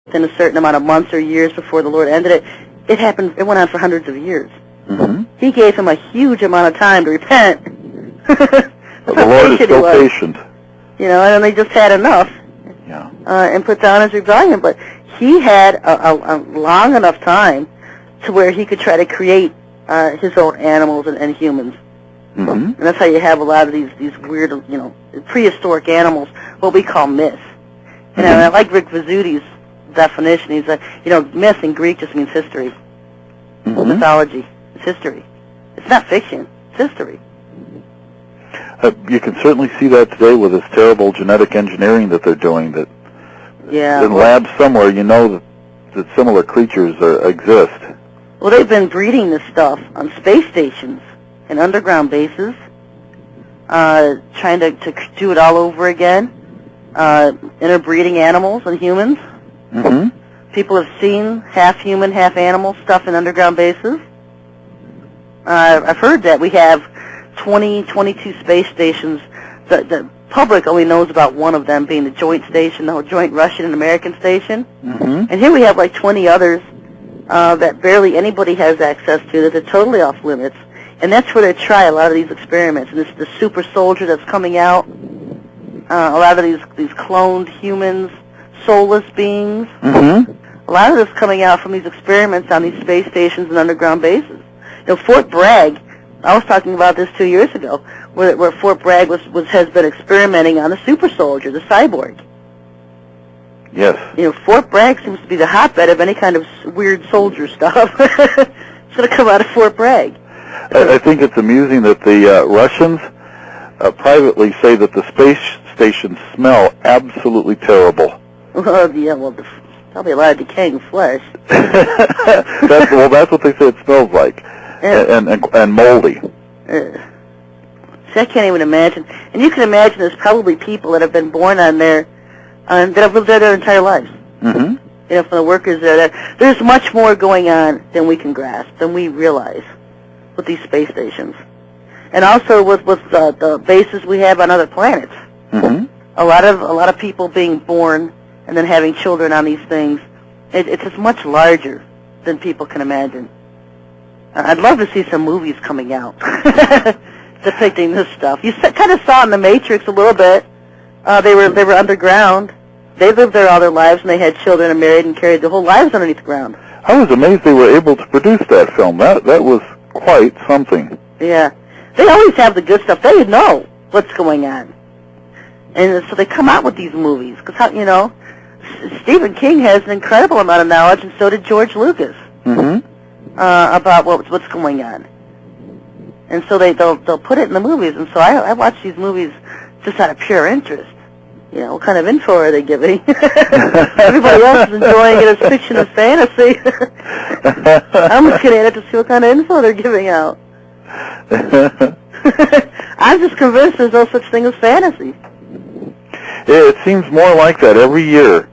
within a certain amount of months or years before the Lord ended it. It happened. It went on for hundreds of years. Mm-hmm. He gave him a huge amount of time to repent. The Lord is so patient. You know, and they just had enough. Yeah. And put down his rebellion. But he had a long enough time to where he could try to create his own animals and humans. Mm-hmm. And that's how you have a lot of these weird, you know, prehistoric animals, what we call myths. You know, and I like Rick Vizuti's definition. He's like, you know, myth in Greek just means history. Mm-hmm. Mythology. It's history. It's not fiction. It's history. You can certainly see that today with this terrible genetic engineering that they're doing. That in labs somewhere, you know that similar creatures exist. Well, they've been breeding this stuff on space stations and underground bases, trying to do it all over again, interbreeding animals and humans. Mm-hmm. People have seen half human, half animal stuff in underground bases. I've heard that we have 22 space stations. The public only knows about one of them, being the joint station, the joint Russian and American station. Mm-hmm. And here we have like 20 others that barely anybody has access to, that are totally off limits. And that's where they try a lot of these experiments. And this the super soldier that's coming out, a lot of these cloned humans, soulless beings. Mm-hmm. A lot of this coming out from these experiments on these space stations and underground bases. You know, Fort Bragg, I was talking about this 2 years ago, where Fort Bragg has been experimenting on the super soldier, the cyborg. Yes. You know, Fort Bragg seems to be the hotbed of any kind of weird soldier stuff. It's going to come out of Fort Bragg. I think it's amusing that the Russians privately say that the space stations smell absolutely terrible. Yeah, well, probably a lot of decaying flesh. That's what they say it smells like, and moldy. See, I can't even imagine. And you can imagine there's probably people that have been born on there that have lived there their entire lives. Mm-hmm. You know, from the workers there. There's much more going on than we can grasp, than we realize with these space stations. And also with the bases we have on other planets. Mm-hmm. A lot of people being born and then having children on these things. It's just much larger than people can imagine. I'd love to see some movies coming out depicting this stuff. You kind of saw it in The Matrix a little bit. They were underground. They lived there all their lives, and they had children and married and carried their whole lives underneath the ground. I was amazed they were able to produce that film. That was quite something. Yeah. They always have the good stuff. They know what's going on. And so they come out with these movies. Because, you know, Stephen King has an incredible amount of knowledge, and so did George Lucas, about what's going on. And so they'll put it in the movies. And so I watch these movies just out of pure interest. You know, what kind of info are they giving? Everybody else is enjoying it as fiction and fantasy. I'm looking at it to see what kind of info they're giving out. I'm just convinced there's no such thing as fantasy. It seems more like that every year.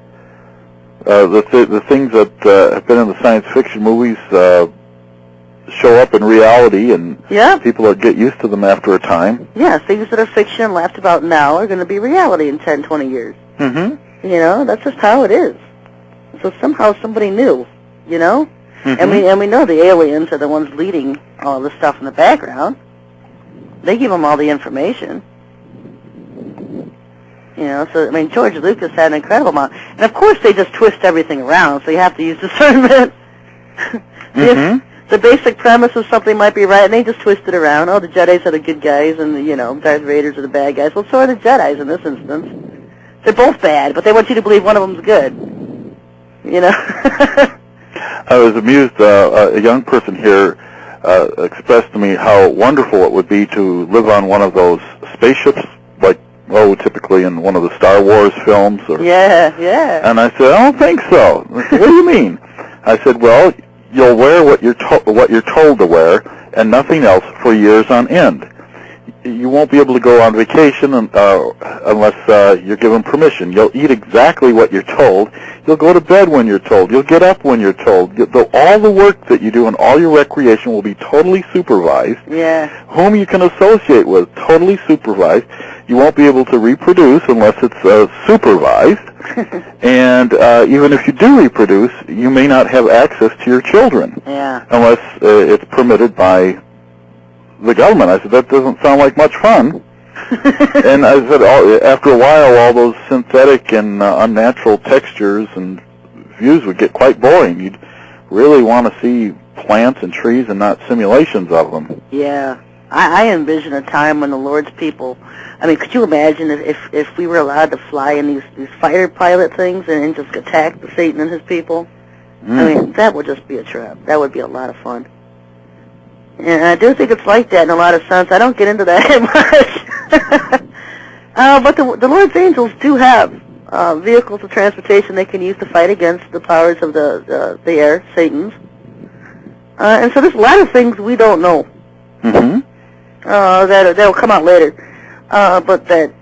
The things that have been in the science fiction movies show up in reality, and people get used to them after a time. Yeah, things that are fiction and laughed about now are going to be reality in 10, 20 years. Mm-hmm. You know, that's just how it is. So somehow somebody knew, you know? Mm-hmm. And we know the aliens are the ones leading all this stuff in the background. They give them all the information. You know, so, I mean, George Lucas had an incredible amount. And, of course, they just twist everything around, so you have to use discernment. Mm-hmm. The basic premise of something might be right, and they just twist it around. Oh, the Jedis are the good guys, and, you know, Darth Raiders are the bad guys. Well, so are the Jedis in this instance. They're both bad, but they want you to believe one of them's good. You know? I was amused. A young person here expressed to me how wonderful it would be to live on one of those spaceships, like, typically in one of the Star Wars films. Yeah. And I said, I don't think so. What do you mean? I said, well, you'll wear what you're told to wear, and nothing else for years on end. You won't be able to go on vacation unless you're given permission. You'll eat exactly what you're told. You'll go to bed when you're told. You'll get up when you're told. All the work that you do and all your recreation will be totally supervised. Yeah. Whom you can associate with, totally supervised. you won't be able to reproduce unless it's supervised. And even if you do reproduce, you may not have access to your children unless it's permitted by the government. I said, that doesn't sound like much fun. And I said, after a while, all those synthetic and unnatural textures and views would get quite boring. You'd really want to see plants and trees and not simulations of them. Yeah. I envision a time when the Lord's people, I mean, could you imagine if we were allowed to fly in these fighter pilot things and just attack the Satan and his people? I mean, that would just be a trip. That would be a lot of fun. And I do think it's like that in a lot of sense. I don't get into that much. But the Lord's angels do have vehicles of transportation they can use to fight against the powers of the air, Satan's. And so there's a lot of things we don't know. Mm-hmm. That'll come out later. But that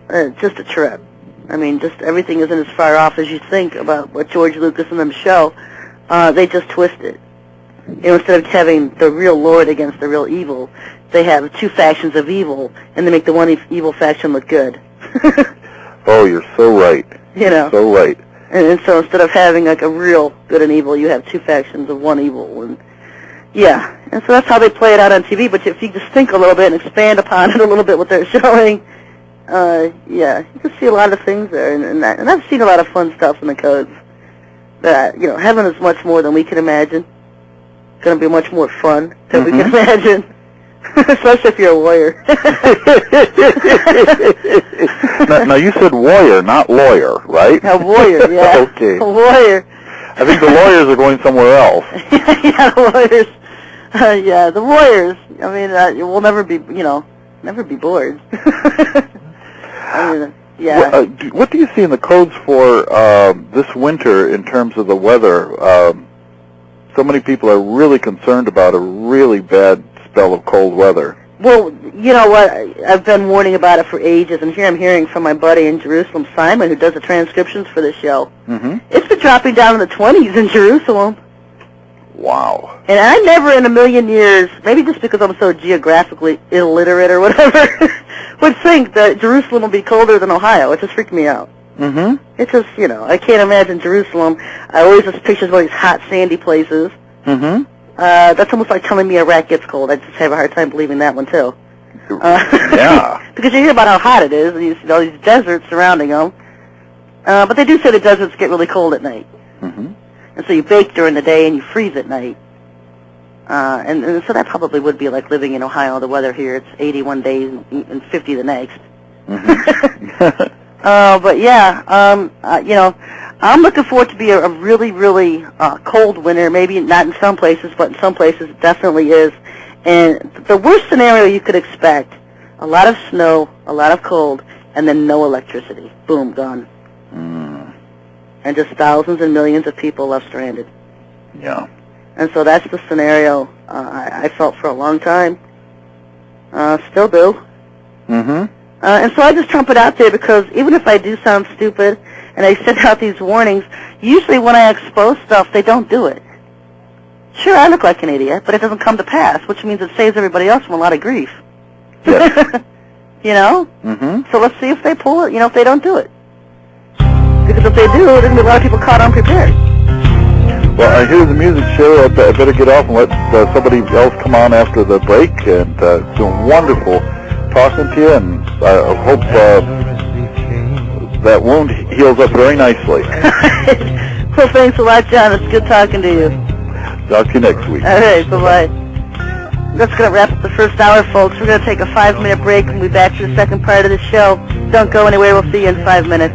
just a trip. I mean, just everything isn't as far off as you think about what George Lucas and them show. They just twist it. You know, instead of having the real Lord against the real evil, they have two factions of evil, and they make the one evil faction look good. Oh, you're so right. You know. So right. And so instead of having like a real good and evil, you have two factions of one evil. And yeah, and so that's how they play it out on TV. But if you just think a little bit and expand upon it a little bit, what they're showing, yeah, you can see a lot of things there. And I've seen a lot of fun stuff in the codes. That, you know, heaven is much more than we can imagine. It's going to be much more fun than we can imagine. Especially if you're a warrior. now, you said warrior, not lawyer, right? A warrior, yeah. Okay. A warrior. I think the lawyers are going somewhere else. Yeah, the lawyers. Yeah, the warriors. I mean, we'll never be, never be bored. I mean, yeah. What do you see in the codes for this winter in terms of the weather? So many people are really concerned about a really bad spell of cold weather. Well, you know what? I've been warning about it for ages, and here I'm hearing from my buddy in Jerusalem, Simon, who does the transcriptions for this show. Mm-hmm. It's been dropping down in the 20s in Jerusalem. Wow. And I never in a million years, maybe just because I'm so geographically illiterate or whatever, would think that Jerusalem will be colder than Ohio. It just freaked me out. Mm-hmm. It's just, I can't imagine Jerusalem. I always just picture all these hot, sandy places. Mm-hmm. That's almost like telling me Iraq gets cold. I just have a hard time believing that one, too. Yeah. Because you hear about how hot it is, and you see all these deserts surrounding them. But they do say the deserts get really cold at night. Mm-hmm. And so you bake during the day and you freeze at night. And so that probably would be like living in Ohio. The weather here, it's 81 days and 50 the next. Mm-hmm. But yeah, I'm looking forward to be a really, really cold winter. Maybe not in some places, but in some places it definitely is. And the worst scenario you could expect, a lot of snow, a lot of cold, and then no electricity. Boom, gone. Mm. And just thousands and millions of people left stranded. Yeah. And so that's the scenario I felt for a long time. Still do. Mm-hmm. And so I just trump it out there because even if I do sound stupid and I send out these warnings, usually when I expose stuff, they don't do it. Sure, I look like an idiot, but it doesn't come to pass, which means it saves everybody else from a lot of grief. Yes. Mm-hmm. So let's see if they pull it, if they don't do it. Because if they do, there's going to be a lot of people caught unprepared. Well, I hear the music, Sherry. I better get off and let somebody else come on after the break. And it's been wonderful talking to you, and I hope that wound heals up very nicely. Well, thanks a lot, John. It's good talking to you. Talk to you next week. All right, bye-bye. That's going to wrap up the first hour, folks. We're going to take a 5-minute break and we'll be back to the second part of the show. Don't go anywhere. We'll see you in 5 minutes.